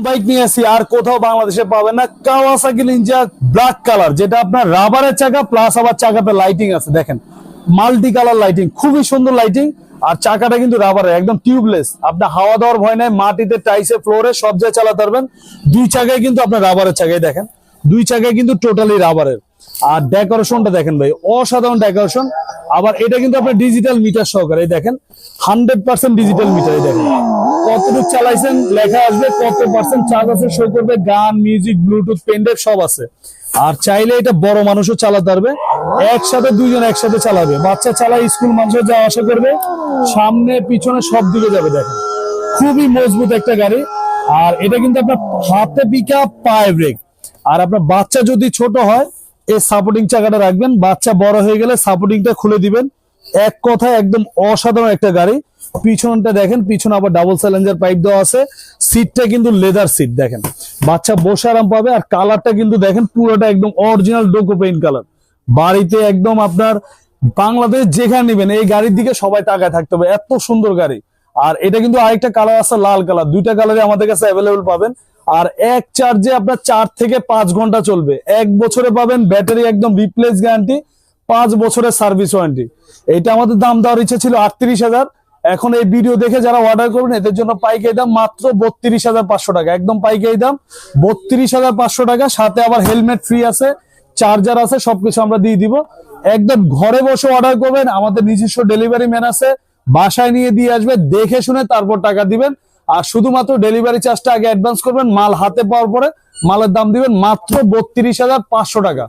Bike নিয়ে আসি আর কোথাও বাংলাদেশে পাবেন না, কাওয়াসাকি নিনজা ব্ল্যাক কালার, যেটা আপনার রাবারের চাকা প্লাস আবার চাকাতে লাইটিং আছে। দেখেন মাল্টি কালার লাইটিং, খুবই সুন্দর লাইটিং। আর চাকাটা কিন্তু রাবারের, একদম টিউবলেস, আপনার হাওয়া দেওয়ার ভয় নাই, মাটিতে টাইসে ফ্লোরে সব জায়গায় চালাতে পারবেন। দুই চাকায় কিন্তু আপনার রাবারের চাকায়, দেখেন দুই চাকায় কিন্তু টোটালি রাবারের। আর ডেকোরেশনটা দেখেন ভাই, অসাধারণ ডেকোরেশন। আবার এটা কিন্তু আপনার ডিজিটাল মিটার সহকারে, দেখেন 100% ডিজিটাল মিটার। দেখেন কতটুকু চালাইছেন লেখা আসবে, কত পার্সেন্ট চার্জ আছে শো করবে, গান মিউজিক ব্লুটুথ পেনড্রাইভ সব আছে। আর চাইলে এটা বড় মানুষও চালাতে পারবে, একসাথে দুইজন একসাথে চালাবে, বাচ্চা চালায়, স্কুল মানুষও যাওয়া আসা করবে, সামনে পিছনে সব দিকে যাবে। দেখেন খুবই মজবুত একটা গাড়ি। আর এটা কিন্তু আপনার হাতে পিকআপ পায়ে ব্রেক। আর আপনার বাচ্চা যদি ছোট হয় এই সাপোর্টিং চাকাটা রাখবেন, বাচ্চা বড় হয়ে গেলে সাপোর্টিংটা খুলে দিবেন। এক কথায় একদম অসাধারণ একটা গাড়ি। পিছনটা দেখেন, পিছনে আবার ডাবল সাইলেন্সার পাইপ দেওয়া আছে, সিটটা কিন্তু লেদার সিট, দেখেন বাচ্চা বসে আরাম পাবে। আর কালারটা কিন্তু দেখেন পুরোটা একদম অরিজিনাল ডোকো পেইন্ট কালার। বাড়িতে একদম আপনার বাংলাদেশ যেখানে নেবেন এই গাড়ির দিকে সবাই তাকায় থাকতে হবে, এত সুন্দর গাড়ি। আর এটা কিন্তু আরেকটা কালার আছে লাল কালার, দুইটা কালারে আমাদের কাছে অ্যাভেলেবেল পাবেন। আর এক চার্জে আপনার 4 থেকে 5 ঘন্টা চলবে, 1 বছরে পাবেন ব্যাটারি একদম রিপ্লেস গ্যারান্টি, 5 বছরের সার্ভিস ওয়ারেন্টি। এটা আমাদের দাম দেওয়ার ইচ্ছা ছিল 38,000, এখন এই ভিডিও দেখে যারা অর্ডার করবেন এদের জন্য পাইকারি দাম মাত্র 32,500 টাকা, একদম পাইকারি দাম 32,500 টাকা। সাথে আবার হেলমেট ফ্রি আছে, চার্জার আছে, সবকিছু আমরা দিয়ে দিব। একদম ঘরে বসে অর্ডার করবেন, আমাদের নিজস্ব ডেলিভারি ম্যান আছে, বাসায় নিয়ে দিয়ে আসবে, দেখে শুনে তারপর টাকা দিবেন। আর শুধুমাত্র ডেলিভারি চার্জটা আগে অ্যাডভান্স করবেন, মাল হাতে পাওয়ার পরে মালের দাম দিবেন মাত্র 32,500 টাকা।